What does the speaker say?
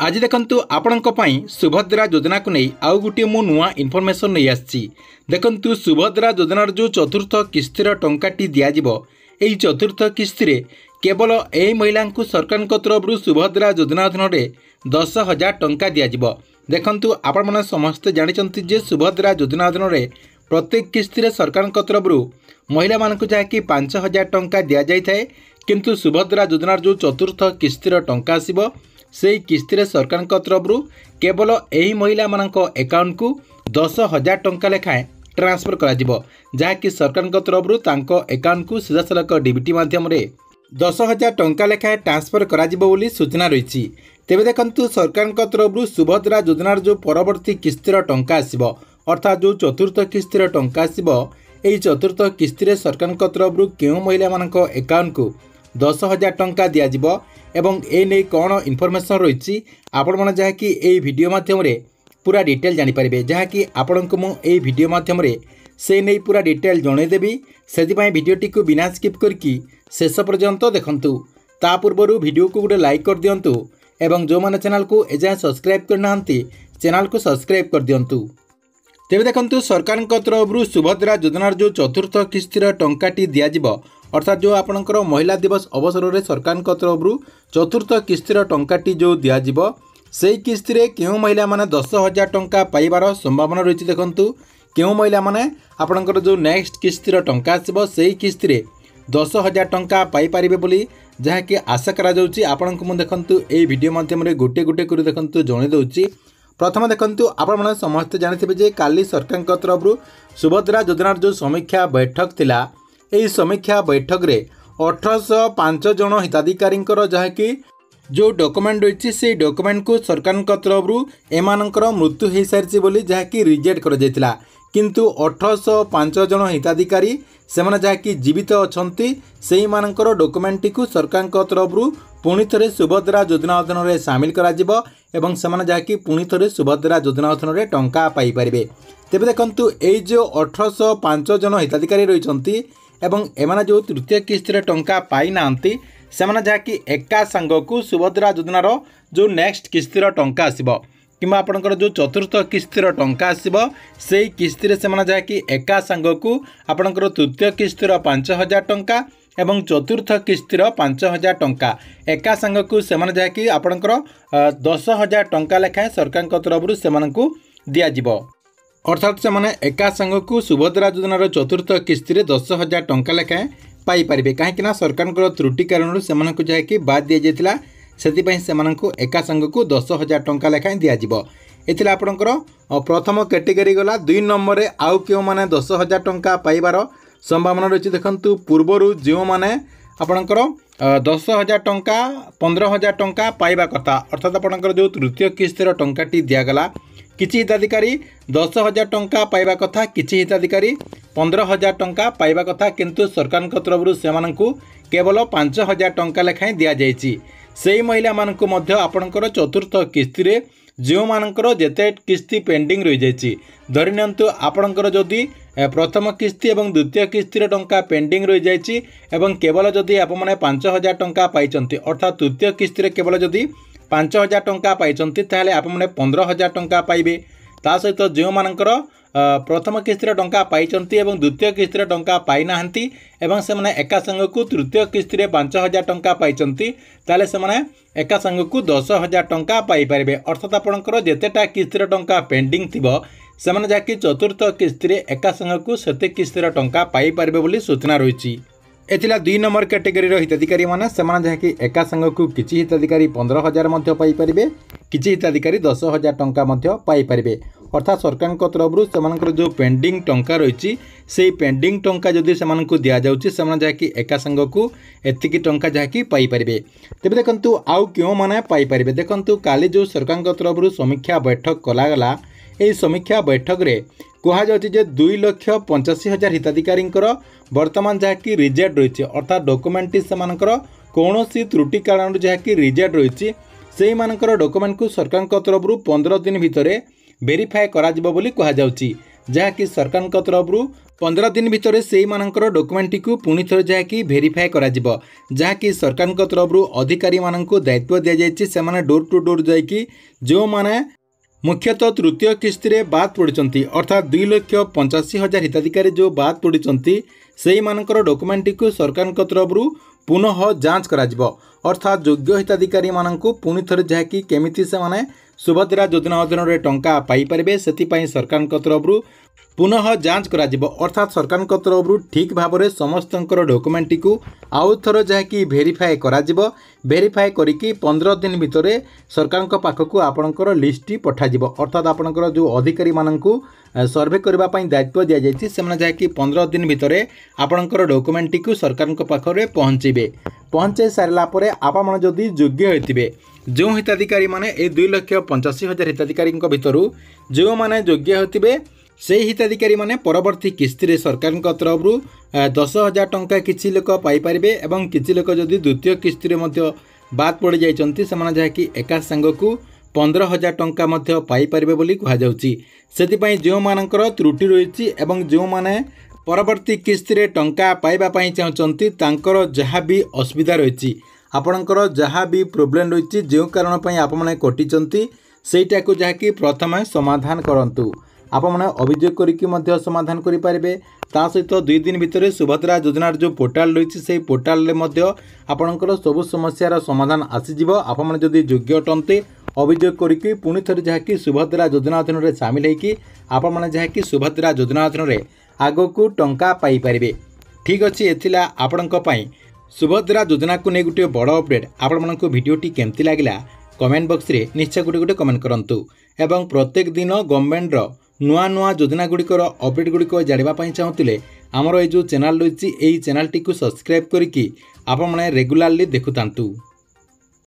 आज देखंतु आपणक पई सुभद्रा योजना को नहीं आउ गोटे मु नुआ इनफॉरमेशन नहीं आछि। देखंतु सुभद्रा योजनार जो चतुर्थ किस्तिर टंकाटी दियाजिबो एई चतुर्थ किस्ती केवल एई महिला को सरकार तरफ सुभद्रा योजना अधीन 10,000 टंका दियाजिबो। देखंतु आपण माने समस्त जानिचंती जे सुभद्रा योजना अधीन प्रत्येक किस्ती सरकार तरफ महिला मानक जहाँकि 5,000 टंका दि जाए, किंतु सुभद्रा योजनार जो चतुर्थ किस्तिर टंका आसिबो से किस्ती सरकार तरफ केवल यही महिला मानक अकाउंट को 10,000 टंका लेखाएं ट्रांसफर करा जहाँकि सरकार तरफ तांको अकाउंट को सीधासलख डीबीटी माध्यम 10,000 टंका लेखाएं ट्रांसफर करा बोली सूचना रही। तेबे देखंतु सरकार तरफ सुभद्रा योजनार जो परवर्ती किस्तिर टंका आसिबो अर्थात जो चतुर्थ किस्तिर टंका आसिबो एई चतुर्थ किस्ती सरकार तरफ केउं महिला मानक अकाउंट को 10,000 टंका दियाजिबो एवं ए नै कौन इनफॉरमेशन रही आपण मैंने जहाँकि यही वीडियो माध्यम पूरा डिटेल जानीपारे जहाँकि आपण को मुझे वीडियो माध्यम से नहीं पूरा डिटेल जनईदेवी। से वीडियोटी को बिना स्किप करके शेष पर्यंत देखंतु। ता पूर्व वीडियो को गोटे लाइक कर दिंतु एवं जो मैंने चैनल को एजाएं सब्सक्राइब करना चैनल को सब्सक्राइब कर दिंतु। तेरे देखंतु सरकार तरफ सुभद्रा योजनार जो चतुर्थ किस्तिर टंकाटी दियाजिबो अर्थात जो आपणकर महिला दिवस अवसर में सरकार तरफ चतुर्थ किस्तिर टंकाटी जो दियाजिबो से किस्ती क्यों महिला माने 10,000 टंका पाइबार संभावना रही। देखंतु क्यों महिला माने आपणकर जो नेक्स्ट किस्तिर टंका आसिबो से किस्ती 10,000 टंका पाई पारिबे बोली जहाँकि आशा करा जाउची। आपणको मु देखंतु ए वीडियो माध्यम गोटे गोटे कर देखंतु जणे दउची। प्रथम देखंतु आपण माने समस्त जानिथिबे जे काली सरकार तरफ सुभद्रा योजनार जो समीक्षा बैठक थिला एही समीक्षा बैठक रे 1,805 जन हिताधिकारी जहाँकि जो डॉक्यूमेंट रही से डॉक्यूमेंट को सरकार तरफ एमानकर मृत्यु हो सारी बोली जहाँकि रिजेक्ट कर जाइतिला, किंतु 1,805 जन हिताधिकारी से जहाँकि जीवित अच्छा से मानकर डॉक्यूमेंट को सरकार तरफ पुणी थे सुभद्रा योजना अधीन में सामिल करा एवं से जहाँकि पुणी थे सुभद्रा योजना अधीन में टंका पाइपर। तेरे देखंतु ये जो 1,805 जन हिताधिकारी रही एवं एमाने जो तृतीय किस्ती टंका पाई नांती सेमाने जहाँकि एका सांगकू सुभद्रा योजनार जो नेक्स्ट किस्तीर टंका आसिबो किंबा आपणकर जो चतुर्थ किस्तीर टंका आसिबो सेई किस्ती सेमाने जहाँकि एका सांगकू आपणकर तृतीय किस्तीर 5,000 टंका एवं चतुर्थ किस्तीर 5,000 टंका एका सांगकू सेमाने जहाँकि आपणकर 10,000 टंका लेखाएं सरकार तरफ सेमानकू दियाजिबो। अर्थात से माने एका सांगकू सुभद्रा योजनार चतुर्थ किस्ती 10,000 टंका लेखाएं पाइपर कहीं सरकार त्रुटि कारण से जहाँकि बाद दि जाता से एका सांगकू 10,000 टंका लेखाएं दिज्व। ये आपणकर प्रथम कैटेगरी गला। 2 नंबर में आउ क्यों मैंने 10,000 टंका पाइबार संभावना रही। देखंतु पूर्वर जो मैंने आपणकर 10,000 टंका 15,000 टंका पाइबा कथा अर्थात आपणकर जो तृतीय किस्तीर टंकाटी दिगला किछि हिताधिकारी 10,000 टंका पाइबा कथा किछि हिताधिकारी 15,000 टंका पाइबा कथा, किंतु सरकार तरफ से केवल 5,000 टंका लेखाएं दि जाइछि। सेही महिला मानकु मध्य आपणकर चतुर्थ किस्ती जो मानकर जेते किस्ती पेंडिंग रही जाइछि धरि नियंतु आपणकर जदि प्रथम किस्ती एवं द्वितीय किस्ती टंका पेंडिंग रही जाइछि एवं केवल जदि आप माने 5,000 टंका पाइचंती अर्थात तृतीय किस्ती केवल जदि 5,000 टंका पाइचंती ताहले आप माने 15,000 टंका पाइबे। ता सहित जो मानकर प्रथम किस्ती टंका पाइचंती एवं द्वितीय किस्ती टंका पाई नाहंती एवं से माने एका संगकू तृतीय किस्ती 5,000 टंका पाइचंती ताहले से माने एका संगकू 10,000 टंका पाई पारिबे। अर्थात आपणकर जेतेटा किस्ती टंका पेंडिंग थिबो से माने जाकि चतुर्थ किस्ती एका संगकू सेते किस्ती टंका पाई पारिबे बोली सूचना रही। एथिला 2 नंबर कैटेगरी हिताधिकारी माने जहाँकि एका सांगकू किछि हिताधिकारी 15,000 पाइपर किछि हिताधिकारी 10,000 टंका पाइपर। अर्थात सरकार तरफ से जो पेंडिंग टंका रही से पेंडिंग टंका जदि से दि जाऊँगी से जहाँकि एका सांगकू एतिकी टंका जहाँकि पाइपर। तेरे देखंतु आउ क्यों माने पाइपर। देखंतु काली जो सरकार तरफ समीक्षा बैठक कलागला यही समीक्षा बैठक रे कहुचे 2,85,000 हिताधिकारी बर्तमान जहाँकि रिजेक्ट रही अर्थात डॉक्यूमेंट से कौन त्रुटि कारण जहाँकि रिजेक्ट रही से डॉक्यूमेंट को सरकार तरफ 15 दिन भितर वेरीफाए करा बोली कहुची। जहाँकि सरकार तरफ 15 दिन भितर से मानकर डॉक्यूमेंट को पुणी थे जहाँकि भेरीफाए करा जहाँकि सरकार तरफ अधिकारी मानक दायित्व दि जाइए से डोर टू डोर जाकि जो माने मुख्यतः तृतीय किस्ती रे बाद पड़ती अर्थात 2,85,000 हिताधिकारी जो बाद पड़ती से मानकर डॉक्यूमेंट को सरकार तरफ पुनः जांच करा अर्थात योग्य हिताधिकारी मानक पुणी थे जहाँकि केमिति से माने सुभद्रा योजना अधीन में टंका पाई परिबे से सरकार तरफ पुनः जांच करा अर्थात सरकार तरफ ठीक भाव में समस्त डॉक्यूमेंट को आउ थर जहाँकि भेरीफाए करा भेरीफाए करिकी 15 दिन भितर सरकार पाखक आपणकर लिस्ट पठा अर्थात आपणकर जो अधिकारी मानक सर्वे करने दायित्व दि जाइए से जहाँकि 15 दिन भितर आपणकर डॉक्यूमेंट को सरकार पाखे पहुँचे सारापर आपण जदि योग्य होते जो हिताधिकारी माने 2,85,000 हिताधिकारी भितर जो माने योग्य होते से हिताधिकारी माने परवर्ती किस्ती रे सरकार तरफ 10,000 टंका किसी लोक पाइपर एवं किसी लोक जदि द्वितीय किस्ती रे मध्य बाद पड़ जाइछन्ति से जहाँकि एका सांग को 15,000 टंका मध्य पाइपर बोली कहुच्छी से जो मानकर त्रुटि रही एवं जो माने परवर्ती किस्ती रे टंका पाइबा चाहते तांकर जहाँ भी असुविधा रही आपणकर जहाँ भी प्रोब्लेम रही जो कारण आपने कटिचंती सेटा को जहाँकि प्रथम समाधान करंतु आपने अभियोग करिक समाधान करें ता सहित 2 दिन भितर सुभद्रा योजनार जो पोर्टाल रही से पोर्टाल आपणकर सबु समस्यार समाधान आसीज आपने जदि योग्य अटंते अभियोग करिक पुणी थे जहाँकि सुभद्रा योजना अधीन में सामिल होगी आपने जहाँकि सुभद्रा योजना अधीन में आग को टंका पाइपर ठीक अच्छे एथिला आपणक पई सुभद्रा योजना को नहीं गोटे बड़ अपडेट आपण भिडियोटी केमती लगिला कमेंट बॉक्स रे निश्चय गोटे कमेंट करंतु एवं प्रत्येक दिन गवर्नमेंट नुआ नुआ योजना गुड़िकर अपडेट गुड़िक जानापी चाहूँगे आमर ये जो चैनल रही चैनल टी सब्सक्राइब करके आप रेगुलारली देखुता।